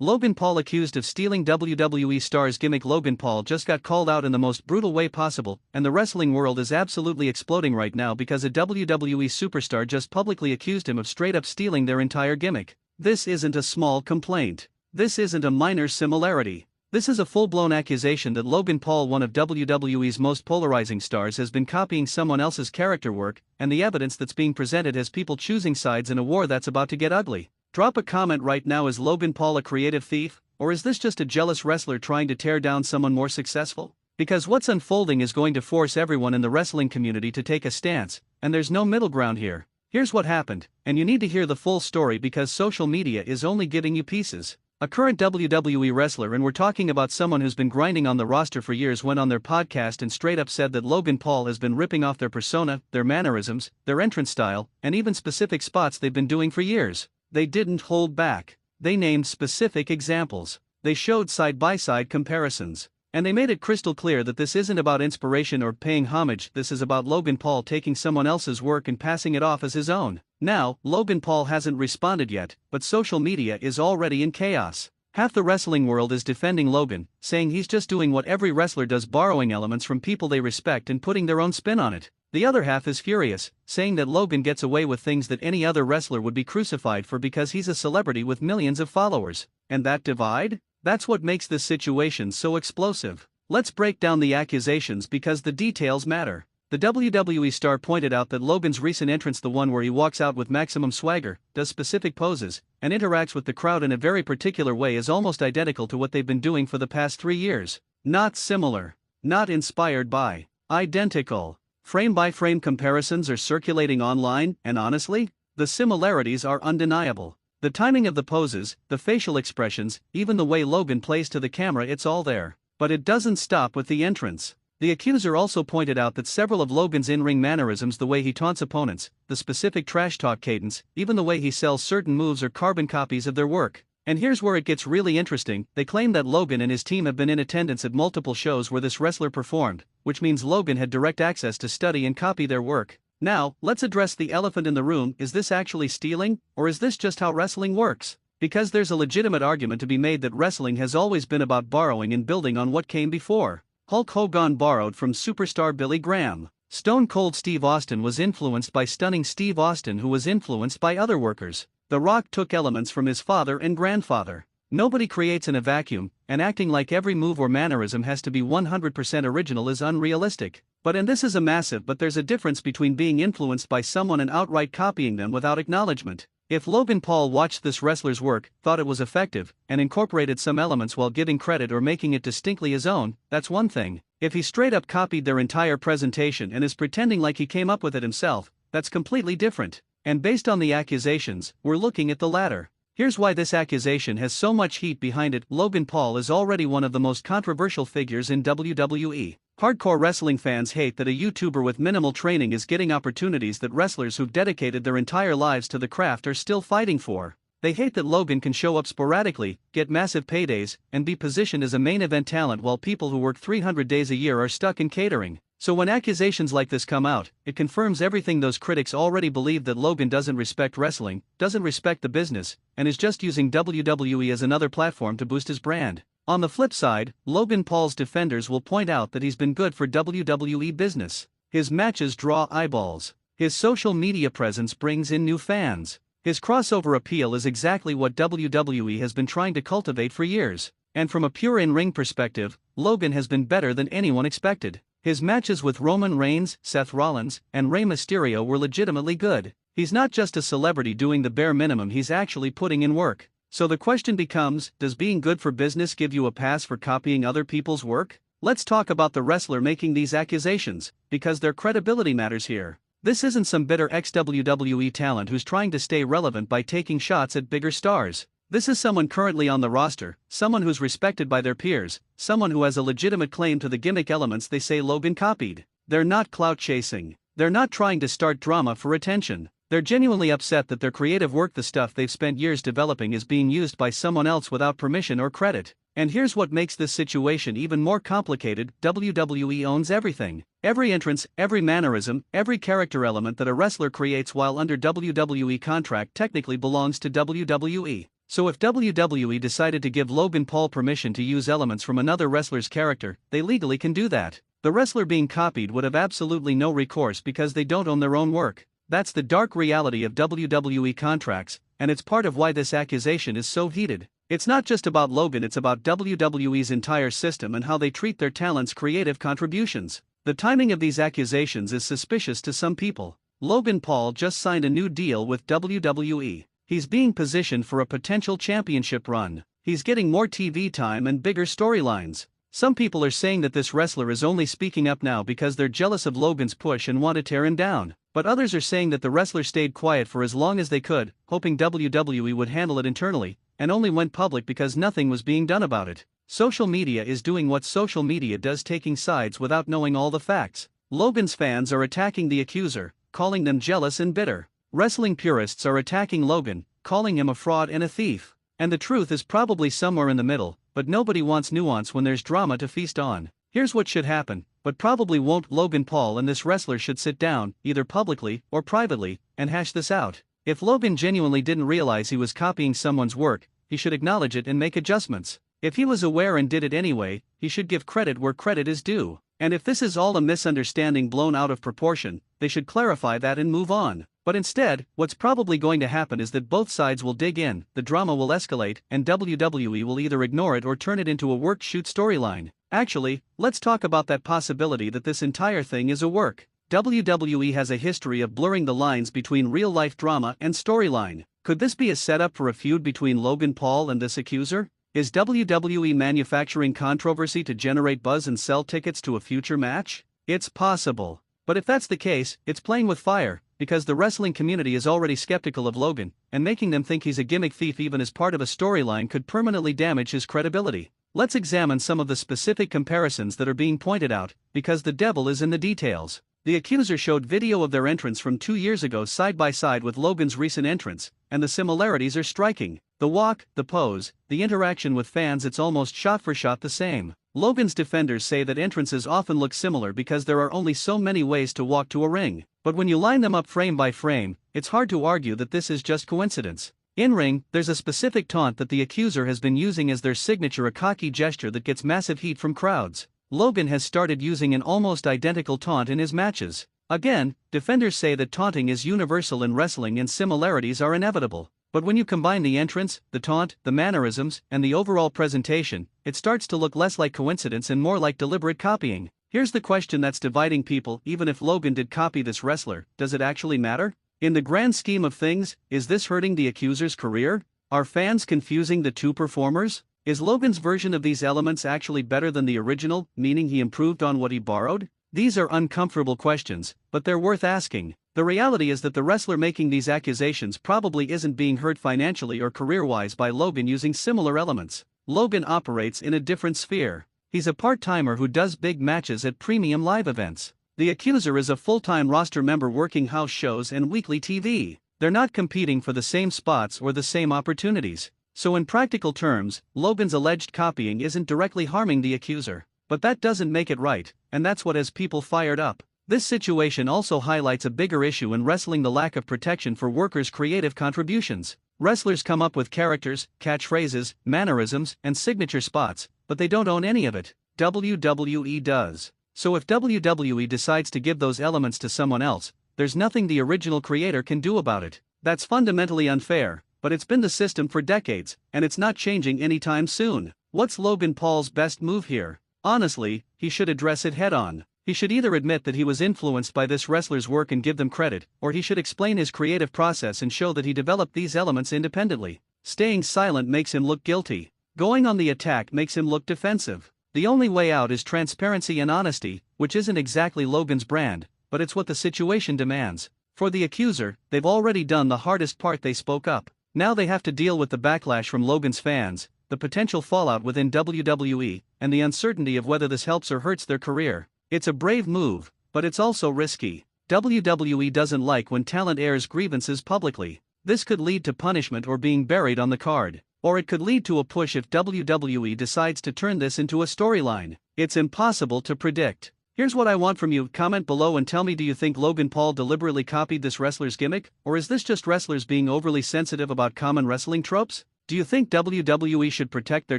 Logan Paul accused of stealing WWE star's gimmick. Logan Paul just got called out in the most brutal way possible, and the wrestling world is absolutely exploding right now because a WWE superstar just publicly accused him of straight up stealing their entire gimmick. This isn't a small complaint. This isn't a minor similarity. This is a full-blown accusation that Logan Paul, one of WWE's most polarizing stars, has been copying someone else's character work, and the evidence that's being presented has people choosing sides in a war that's about to get ugly. Drop a comment right now. Is Logan Paul a creative thief, or is this just a jealous wrestler trying to tear down someone more successful? Because what's unfolding is going to force everyone in the wrestling community to take a stance, and there's no middle ground here. Here's what happened, and you need to hear the full story because social media is only giving you pieces. A current WWE wrestler, and we're talking about someone who's been grinding on the roster for years, went on their podcast and straight up said that Logan Paul has been ripping off their persona, their mannerisms, their entrance style, and even specific spots they've been doing for years. They didn't hold back. They named specific examples. They showed side-by-side comparisons. And they made it crystal clear that this isn't about inspiration or paying homage. This is about Logan Paul taking someone else's work and passing it off as his own. Now, Logan Paul hasn't responded yet, but social media is already in chaos. Half the wrestling world is defending Logan, saying he's just doing what every wrestler does, borrowing elements from people they respect and putting their own spin on it. The other half is furious, saying that Logan gets away with things that any other wrestler would be crucified for because he's a celebrity with millions of followers. And that divide? That's what makes this situation so explosive. Let's break down the accusations because the details matter. The WWE star pointed out that Logan's recent entrance, the one where he walks out with maximum swagger, does specific poses, and interacts with the crowd in a very particular way, is almost identical to what they've been doing for the past 3 years. Not similar. Not inspired by. Identical. Frame-by-frame comparisons are circulating online, and honestly, the similarities are undeniable. The timing of the poses, the facial expressions, even the way Logan plays to the camera, it's all there. But it doesn't stop with the entrance. The accuser also pointed out that several of Logan's in-ring mannerisms, the way he taunts opponents, the specific trash talk cadence, even the way he sells certain moves, are carbon copies of their work. And here's where it gets really interesting. They claim that Logan and his team have been in attendance at multiple shows where this wrestler performed, which means Logan had direct access to study and copy their work. Now, let's address the elephant in the room. Is this actually stealing, or is this just how wrestling works? Because there's a legitimate argument to be made that wrestling has always been about borrowing and building on what came before. Hulk Hogan borrowed from superstar Billy Graham. Stone Cold Steve Austin was influenced by stunning Steve Austin, who was influenced by other workers. The Rock took elements from his father and grandfather. Nobody creates in a vacuum, and acting like every move or mannerism has to be 100% original is unrealistic. And this is a massive, but there's a difference between being influenced by someone and outright copying them without acknowledgement. If Logan Paul watched this wrestler's work, thought it was effective, and incorporated some elements while giving credit or making it distinctly his own, that's one thing. If he straight up copied their entire presentation and is pretending like he came up with it himself, that's completely different. And based on the accusations, we're looking at the latter. Here's why this accusation has so much heat behind it. Logan Paul is already one of the most controversial figures in WWE. Hardcore wrestling fans hate that a YouTuber with minimal training is getting opportunities that wrestlers who've dedicated their entire lives to the craft are still fighting for. They hate that Logan can show up sporadically, get massive paydays, and be positioned as a main event talent while people who work 300 days a year are stuck in catering. So when accusations like this come out, it confirms everything those critics already believed, that Logan doesn't respect wrestling, doesn't respect the business, and is just using WWE as another platform to boost his brand. On the flip side, Logan Paul's defenders will point out that he's been good for WWE business. His matches draw eyeballs. His social media presence brings in new fans. His crossover appeal is exactly what WWE has been trying to cultivate for years. And from a pure in-ring perspective, Logan has been better than anyone expected. His matches with Roman Reigns, Seth Rollins, and Rey Mysterio were legitimately good. He's not just a celebrity doing the bare minimum, he's actually putting in work. So the question becomes, does being good for business give you a pass for copying other people's work? Let's talk about the wrestler making these accusations, because their credibility matters here. This isn't some bitter ex-WWE talent who's trying to stay relevant by taking shots at bigger stars. This is someone currently on the roster, someone who's respected by their peers, someone who has a legitimate claim to the gimmick elements they say Logan copied. They're not clout chasing. They're not trying to start drama for attention. They're genuinely upset that their creative work, the stuff they've spent years developing, is being used by someone else without permission or credit. And here's what makes this situation even more complicated: WWE owns everything. Every entrance, every mannerism, every character element that a wrestler creates while under WWE contract technically belongs to WWE. So if WWE decided to give Logan Paul permission to use elements from another wrestler's character, they legally can do that. The wrestler being copied would have absolutely no recourse because they don't own their own work. That's the dark reality of WWE contracts, and it's part of why this accusation is so heated. It's not just about Logan, it's about WWE's entire system and how they treat their talents' creative contributions. The timing of these accusations is suspicious to some people. Logan Paul just signed a new deal with WWE. He's being positioned for a potential championship run. He's getting more TV time and bigger storylines. Some people are saying that this wrestler is only speaking up now because they're jealous of Logan's push and want to tear him down. But others are saying that the wrestler stayed quiet for as long as they could, hoping WWE would handle it internally, and only went public because nothing was being done about it. Social media is doing what social media does, taking sides without knowing all the facts. Logan's fans are attacking the accuser, calling them jealous and bitter. Wrestling purists are attacking Logan, calling him a fraud and a thief. And the truth is probably somewhere in the middle, but nobody wants nuance when there's drama to feast on. Here's what should happen, but probably won't. Logan Paul and this wrestler should sit down, either publicly or privately, and hash this out. If Logan genuinely didn't realize he was copying someone's work, he should acknowledge it and make adjustments. If he was aware and did it anyway, he should give credit where credit is due. And if this is all a misunderstanding blown out of proportion, they should clarify that and move on. But instead, what's probably going to happen is that both sides will dig in, the drama will escalate, and WWE will either ignore it or turn it into a work-shoot storyline. Actually, let's talk about that possibility that this entire thing is a work. WWE has a history of blurring the lines between real-life drama and storyline. Could this be a setup for a feud between Logan Paul and this accuser? Is WWE manufacturing controversy to generate buzz and sell tickets to a future match? It's possible. But if that's the case, it's playing with fire, because the wrestling community is already skeptical of Logan, and making them think he's a gimmick thief even as part of a storyline could permanently damage his credibility. Let's examine some of the specific comparisons that are being pointed out, because the devil is in the details. The accuser showed video of their entrance from 2 years ago side by side with Logan's recent entrance, and the similarities are striking. The walk, the pose, the interaction with fans, it's almost shot for shot the same. Logan's defenders say that entrances often look similar because there are only so many ways to walk to a ring. But when you line them up frame by frame, it's hard to argue that this is just coincidence. In-ring, there's a specific taunt that the accuser has been using as their signature, a cocky gesture that gets massive heat from crowds. Logan has started using an almost identical taunt in his matches. Again, defenders say that taunting is universal in wrestling and similarities are inevitable. But when you combine the entrance, the taunt, the mannerisms, and the overall presentation, it starts to look less like coincidence and more like deliberate copying. Here's the question that's dividing people: even if Logan did copy this wrestler, does it actually matter? In the grand scheme of things, is this hurting the accuser's career? Are fans confusing the two performers? Is Logan's version of these elements actually better than the original, meaning he improved on what he borrowed? These are uncomfortable questions, but they're worth asking. The reality is that the wrestler making these accusations probably isn't being hurt financially or career-wise by Logan using similar elements. Logan operates in a different sphere. He's a part-timer who does big matches at premium live events. The accuser is a full-time roster member working house shows and weekly TV. They're not competing for the same spots or the same opportunities. So in practical terms, Logan's alleged copying isn't directly harming the accuser. But that doesn't make it right, and that's what has people fired up. This situation also highlights a bigger issue in wrestling: the lack of protection for workers' creative contributions. Wrestlers come up with characters, catchphrases, mannerisms, and signature spots, but they don't own any of it. WWE does. So if WWE decides to give those elements to someone else, there's nothing the original creator can do about it. That's fundamentally unfair, but it's been the system for decades, and it's not changing anytime soon. What's Logan Paul's best move here? Honestly, he should address it head-on. He should either admit that he was influenced by this wrestler's work and give them credit, or he should explain his creative process and show that he developed these elements independently. Staying silent makes him look guilty. Going on the attack makes him look defensive. The only way out is transparency and honesty, which isn't exactly Logan's brand, but it's what the situation demands. For the accuser, they've already done the hardest part: they spoke up. Now they have to deal with the backlash from Logan's fans, the potential fallout within WWE, and the uncertainty of whether this helps or hurts their career. It's a brave move, but it's also risky. WWE doesn't like when talent airs grievances publicly. This could lead to punishment or being buried on the card. Or it could lead to a push if WWE decides to turn this into a storyline. It's impossible to predict. Here's what I want from you: comment below and tell me, do you think Logan Paul deliberately copied this wrestler's gimmick, or is this just wrestlers being overly sensitive about common wrestling tropes? Do you think WWE should protect their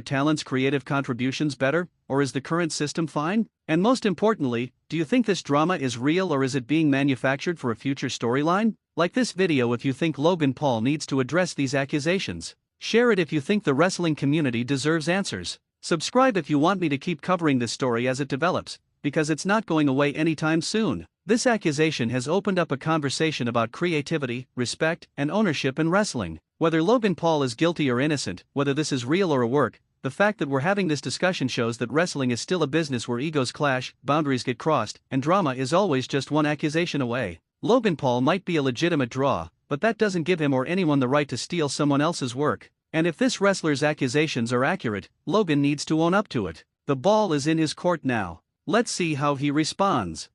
talents' creative contributions better, or is the current system fine? And most importantly, do you think this drama is real or is it being manufactured for a future storyline? Like this video if you think Logan Paul needs to address these accusations. Share it if you think the wrestling community deserves answers. Subscribe if you want me to keep covering this story as it develops, because it's not going away anytime soon. This accusation has opened up a conversation about creativity, respect, and ownership in wrestling. Whether Logan Paul is guilty or innocent, whether this is real or a work, the fact that we're having this discussion shows that wrestling is still a business where egos clash, boundaries get crossed, and drama is always just one accusation away. Logan Paul might be a legitimate draw, but that doesn't give him or anyone the right to steal someone else's work. And if this wrestler's accusations are accurate, Logan needs to own up to it. The ball is in his court now. Let's see how he responds.